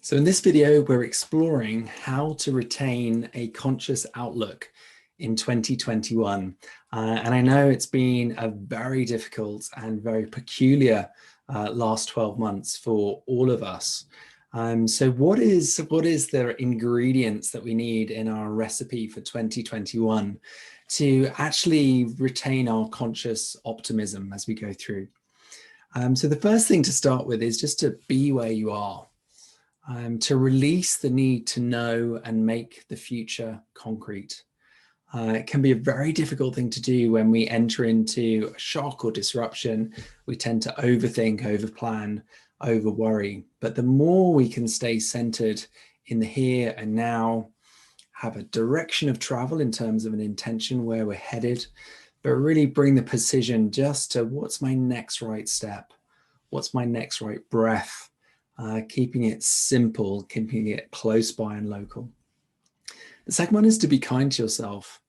So in this video, we're exploring how to retain a conscious outlook in 2021. And I know it's been a very difficult and very peculiar last 12 months for all of us. So what is the ingredients that we need in our recipe for 2021 to actually retain our conscious optimism as we go through? So the first thing to start with is just to be where you are. To release the need to know and make the future concrete. It can be a very difficult thing to do when we enter into a shock or disruption. We tend to overthink, overplan, overworry. But the more we can stay centered in the here and now, have a direction of travel in terms of an intention where we're headed, but really bring the precision just to what's my next right step? What's my next right breath? Keeping it simple, keeping it close by and local. The second one is to be kind to yourself.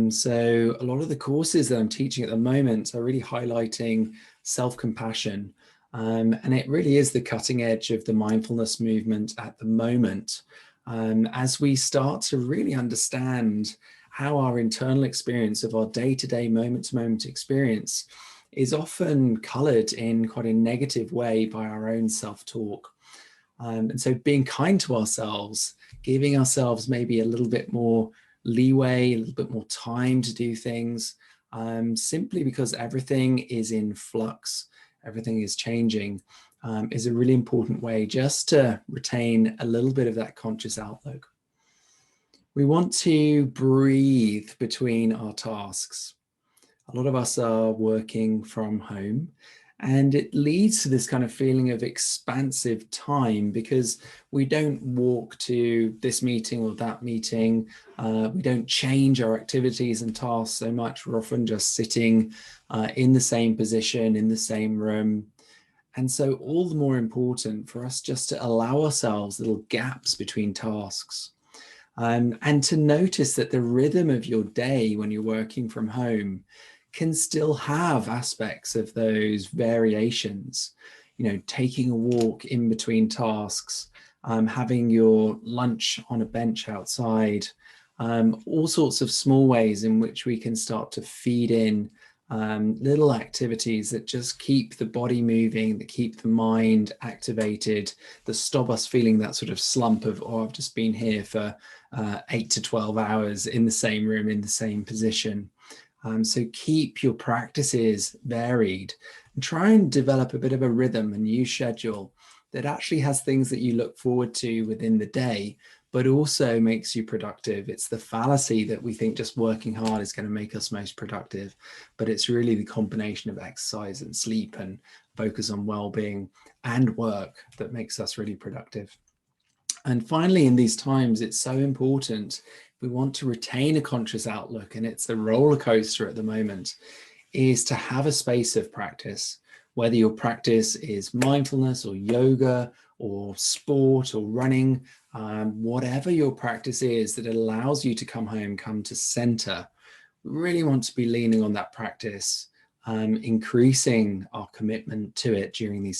So a lot of the courses that I'm teaching at the moment are really highlighting self-compassion. And it really is the cutting edge of the mindfulness movement at the moment. As we start to really understand how our internal experience of our day-to-day, moment-to-moment experience is often colored in quite a negative way by our own self-talk. And so being kind to ourselves, giving ourselves maybe a little bit more leeway, a little bit more time to do things, simply because everything is in flux, everything is changing, is a really important way just to retain a little bit of that conscious outlook. We want to breathe between our tasks. A lot of us are working from home, and it leads to this kind of feeling of expansive time because we don't walk to this meeting or that meeting. We don't change our activities and tasks so much. We're often just sitting in the same position, in the same room. And so all the more important for us just to allow ourselves little gaps between tasks. And to notice that the rhythm of your day when you're working from home can still have aspects of those variations, taking a walk in between tasks, having your lunch on a bench outside, all sorts of small ways in which we can start to feed in little activities that just keep the body moving, that keep the mind activated, that stop us feeling that sort of slump of, oh, I've just been here for 8 to 12 hours in the same room, in the same position. So keep your practices varied and try and develop a bit of a rhythm, a new schedule that actually has things that you look forward to within the day, but also makes you productive. It's the fallacy that we think just working hard is going to make us most productive, but it's really the combination of exercise and sleep and focus on well-being and work that makes us really productive. And finally, in these times, it's so important, we want to retain a conscious outlook, and it's a roller coaster at the moment, is to have a space of practice, whether your practice is mindfulness or yoga or sport or running, whatever your practice is that allows you to come home, come to center. We really want to be leaning on that practice, increasing our commitment to it during these